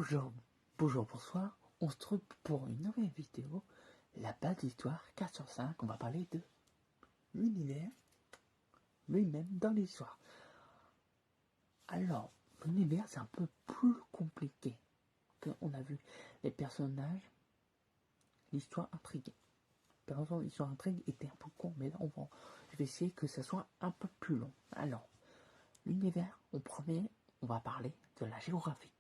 Bonjour, bonsoir, on se trouve pour une nouvelle vidéo, la base d'histoire 4 sur 5, on va parler de l'univers lui-même dans l'histoire. Alors, l'univers c'est un peu plus compliqué, on a vu les personnages, l'histoire intriguée. Par exemple, l'histoire intrigue était un peu con, mais là je vais essayer que ça soit un peu plus long. Alors, l'univers, en premier, on va parler de la géographie.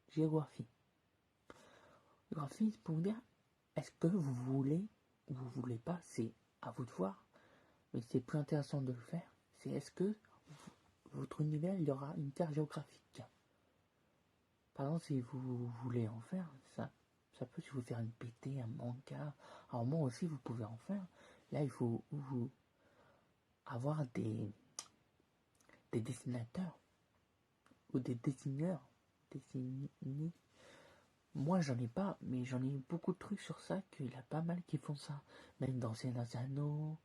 Géographie, c'est pour vous dire, est-ce que vous voulez ou vous voulez pas, c'est à vous de voir, mais c'est plus intéressant de le faire, c'est est-ce que votre univers, il y aura une terre géographique. Par exemple, si vous voulez en faire, ça peut si vous faire une BD, un manga, alors moi aussi vous pouvez en faire, là il faut avoir des dessinateurs, ou des dessineurs, moi j'en ai pas, mais j'en ai beaucoup de trucs sur ça, qu'il y a pas mal qui font ça. Même dans Seigneur des Anneaux,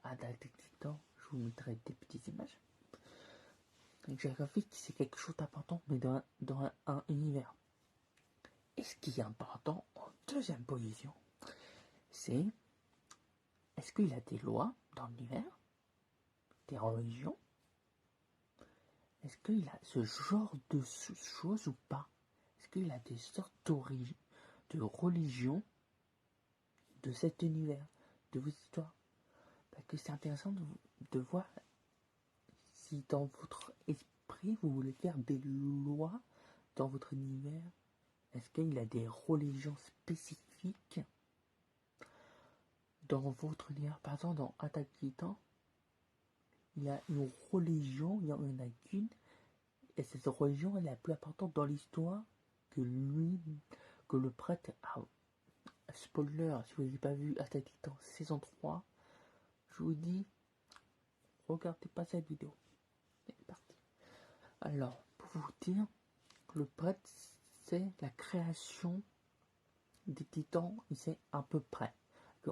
Attaque des Titans, je vous mettrai des petites images. La géographie, c'est quelque chose d'important, mais dans un univers. Et ce qui est important en deuxième position, c'est est-ce qu'il y a des lois dans l'univers, des religions? Est-ce qu'il a ce genre de choses ou pas? Est-ce qu'il a des sortes de religions de cet univers, de vos histoires? Parce que c'est intéressant de voir si dans votre esprit vous voulez faire des lois dans votre univers. Est-ce qu'il a des religions spécifiques dans votre univers? Par exemple, dans Attaque des Titans, il y a une religion, il n'y en a qu'une, et cette religion est la plus importante dans l'histoire que le prêtre a. Spoiler, si vous n'avez pas vu Attaque des Titans saison 3, je vous dis, regardez pas cette vidéo. C'est parti. Alors, pour vous dire, le prêtre, c'est la création des titans, il sait à peu près.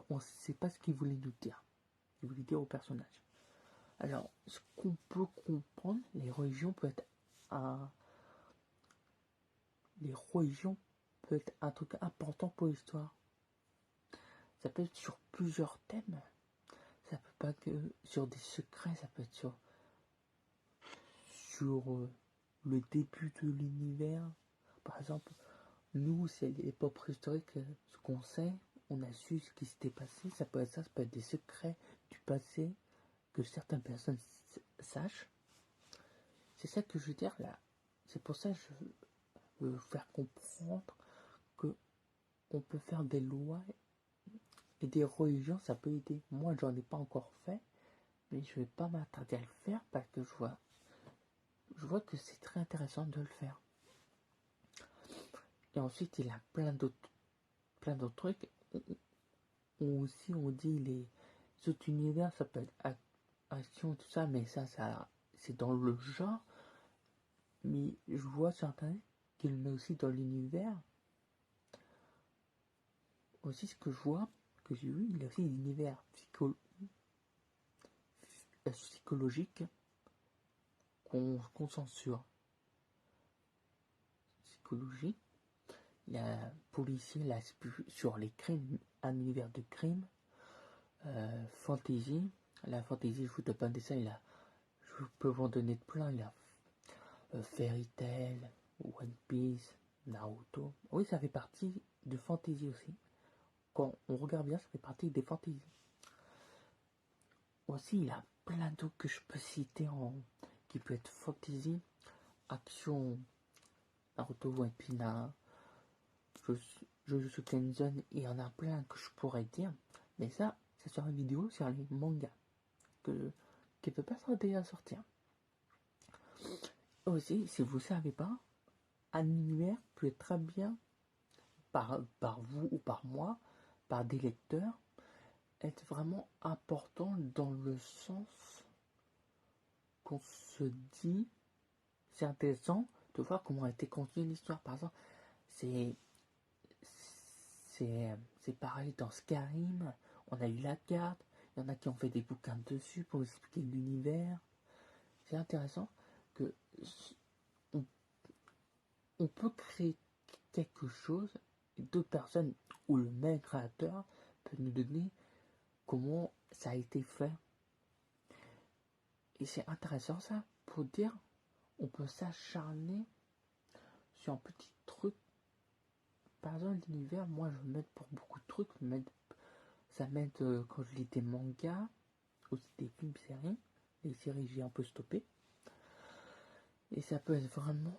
On ne sait pas ce qu'il voulait nous dire. Il voulait dire au personnage. Alors, ce qu'on peut comprendre, les religions peuvent être un truc important pour l'histoire. Ça peut être sur plusieurs thèmes. Ça peut pas que sur des secrets, ça peut être sur le début de l'univers. Par exemple, nous, c'est l'époque préhistorique, ce qu'on sait, on a su ce qui s'était passé, ça peut être des secrets du passé que certaines personnes sachent. C'est ça que je veux dire là. C'est pour ça que je veux faire comprendre que on peut faire des lois et des religions, ça peut aider. Moi, j'en ai pas encore fait, mais je vais pas m'attarder à le faire parce que je vois que c'est très intéressant de le faire. Et ensuite, il y a plein d'autres trucs. Aussi, on dit les autres univers, ça peut être action, tout ça, mais ça c'est dans le genre. Mais je vois sur internet qu'il met aussi dans l'univers. Aussi, ce que je vois, que j'ai vu, il y a aussi l'univers psychologique qu'on censure. Psychologie. Il y a policier là sur les crimes, un univers de crime. Fantasy. La fantasy, je vous donne pas de ça, je peux vous en donner de plein. Il y a Fairy Tail, One Piece, Naruto. Oui, ça fait partie de fantasy aussi. Quand on regarde bien, ça fait partie des fantasy. Aussi, il y a plein d'autres que je peux citer qui peut être fantasy, action, Naruto, One Piece, Jujutsu Kaisen, il y en a plein que je pourrais dire. Mais ça, c'est sur une vidéo sur les mangas qui ne peut pas tarder à sortir. Aussi, si vous ne savez pas, un univers peut être très bien par vous ou par moi, par des lecteurs, être vraiment important dans le sens qu'on se dit, c'est intéressant de voir comment a été construite l'histoire. Par exemple, c'est pareil dans Skyrim, on a eu la carte, il y en a qui ont fait des bouquins dessus pour expliquer l'univers. C'est intéressant que on peut créer quelque chose, et d'autres personnes ou le même créateur peut nous donner comment ça a été fait. Et c'est intéressant ça, pour dire, on peut s'acharner sur un petit truc. Par exemple, l'univers, moi je m'aide pour beaucoup de trucs. Ça m'aide quand je lis des mangas, aussi des films, séries. Les séries, j'ai un peu stoppé. Et ça peut être vraiment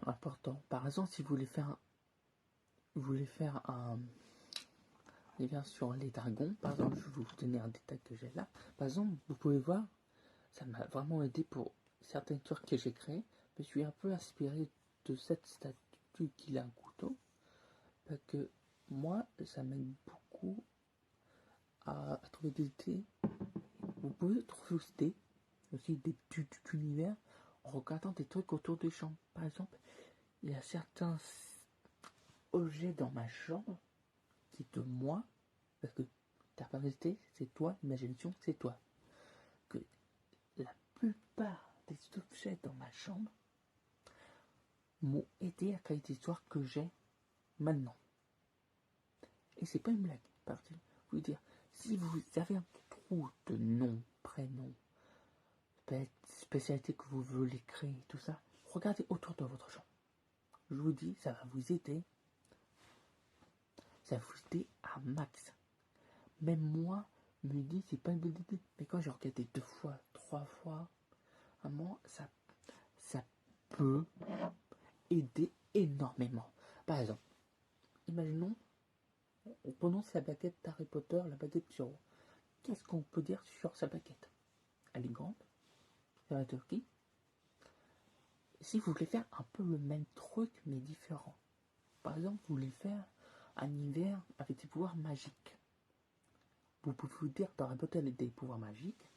important. Par exemple, si vous voulez faire un lien sur les dragons, par exemple, je vais vous donner un détail que j'ai là. Par exemple, vous pouvez voir, ça m'a vraiment aidé pour certaines histoires que j'ai créées. Je me suis un peu inspiré de cette statue qu'il a un couteau. Parce que moi, ça m'aide beaucoup à trouver des idées. Vous pouvez trouver aussi des petits univers en regardant des trucs autour des chambres. Par exemple, il y a certains objets dans ma chambre qui est de moi, parce que ta personnalité, c'est toi, l'imagination, c'est toi. Que la plupart des objets dans ma chambre m'ont aidé à créer des histoires que j'ai maintenant. Et c'est pas une blague, parce que je veux dire, si vous avez un trou de nom, prénom, spécialité que vous voulez créer, tout ça, regardez autour de votre chambre. Je vous dis, ça va vous aider. Ça va vous aider à max. Même moi, me dis, c'est pas une bonne idée. Mais quand j'ai regardé 2 fois, 3 fois, à moi, ça peut aider énormément. Par exemple, imaginons, on prononce la baguette d'Harry Potter, la baguette sur. Qu'est-ce qu'on peut dire sur sa baguette? Elle est grande, c'est la Turquie. Si vous voulez faire un peu le même truc, mais différent. Par exemple, vous voulez faire un hiver avec des pouvoirs magiques. Vous pouvez vous dire dans Harry Potter des pouvoirs magiques,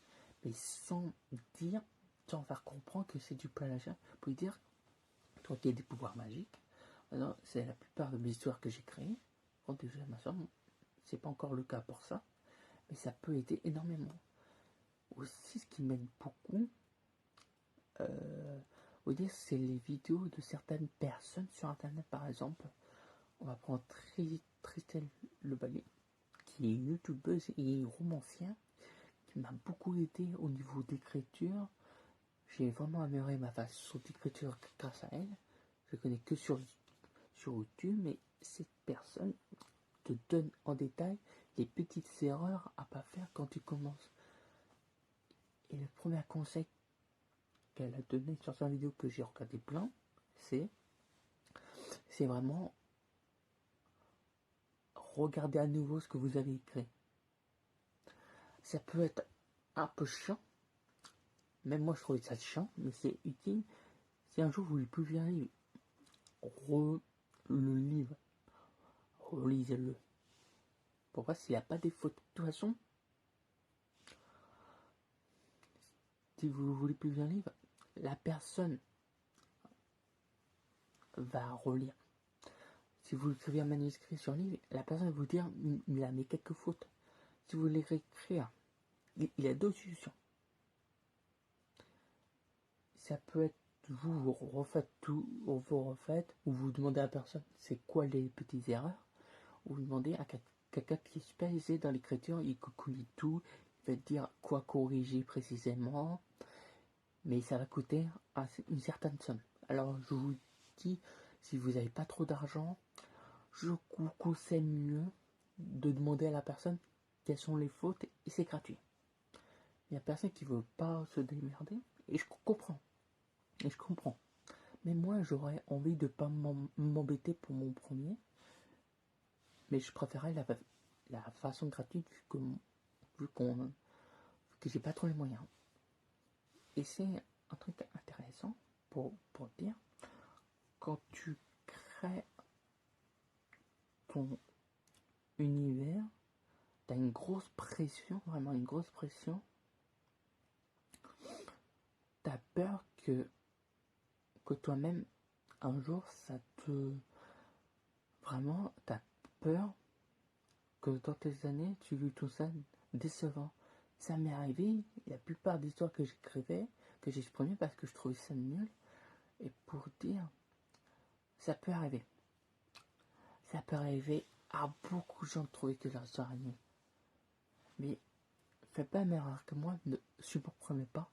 mais sans faire comprendre que c'est du plagiat. Vous pouvez dire, toi qui as des pouvoirs magiques, alors c'est la plupart de mes histoires que j'ai créées. Quand déjà ma soeur, c'est pas encore le cas pour ça, mais ça peut aider énormément. Aussi, ce qui m'aide beaucoup, c'est les vidéos de certaines personnes sur internet. Par exemple, on va prendre Tristel Le Ballet, qui est youtubeuse et romancière, qui m'a beaucoup aidé au niveau d'écriture. J'ai vraiment amélioré ma façon d'écriture grâce à elle. Je connais que sur YouTube, mais cette personne te donne en détail les petites erreurs à pas faire quand tu commences. Et le premier conseil qu'elle a donné sur sa vidéo que j'ai regardé plein, c'est vraiment regarder à nouveau ce que vous avez écrit. Ça peut être un peu chiant, même moi je trouvais ça chiant, mais c'est utile. Si un jour vous voulez plus lire un livre, le livre, relisez-le. Pour voir s'il n'y a pas des fautes. De toute façon, si vous voulez plus lire un livre, la personne va relire. Si vous écrivez un manuscrit sur un livre, la personne va vous dire il a mis quelques fautes. Si vous voulez réécrire, il y a deux solutions. Ça peut être vous refaites tout, vous refaites, ou vous demandez à la personne c'est quoi les petites erreurs, ou vous demandez à quelqu'un qui est spécialisé dans l'écriture, il connaît tout, il va te dire quoi corriger précisément, mais ça va coûter une certaine somme. Alors je vous dis, si vous n'avez pas trop d'argent, je vous conseille mieux de demander à la personne quelles sont les fautes et c'est gratuit. Il y a personne qui veut pas se démerder et je comprends. Mais moi j'aurais envie de pas m'embêter pour mon premier, mais je préférais la façon gratuite vu que j'ai pas trop les moyens. Et c'est un truc intéressant pour dire, quand tu crées ton univers, t'as une grosse pression, vraiment une grosse pression. T'as peur que toi-même, un jour, vraiment, t'as peur que dans tes années, tu vis tout ça décevant. Ça m'est arrivé, la plupart des histoires que j'écrivais, que j'exprimais parce que je trouvais ça nul. Et pour dire, Ça peut arriver. Ça peut arriver à beaucoup de gens de trouver que leur histoire est nulle. Mais faites pas la même erreur que moi, ne surprenez pas.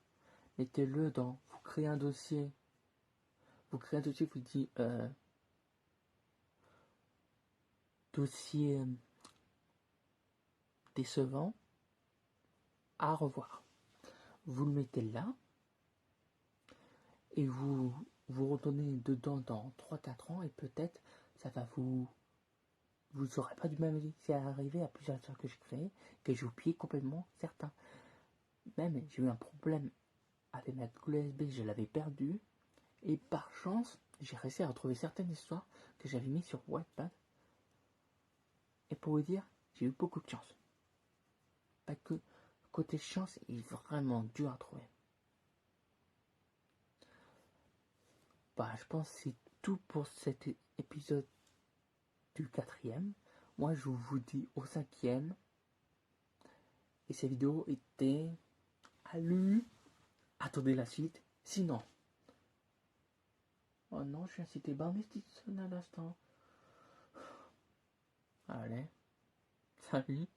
Mettez-le dans, vous créez un dossier, vous dites dossier décevant, à revoir. Vous le mettez là, et vous retournez dedans dans 3-4 ans, et peut-être ça va vous n'aurez pas du même avis. C'est arrivé à plusieurs histoires que j'ai créées, que j'ai oublié complètement certains. Même, j'ai eu un problème avec ma clé USB, je l'avais perdue, et par chance, j'ai réussi à retrouver certaines histoires que j'avais mis sur Wattpad. Et pour vous dire, j'ai eu beaucoup de chance. Parce que côté chance, il est vraiment dur à trouver. Bah, je pense que c'est tout pour cet épisode du 4e. Moi, je vous dis au 5e. Et cette vidéo était à lui. Attendez la suite. Sinon. Oh non, je viens de citer Barney Stinson à l'instant. Allez. Salut.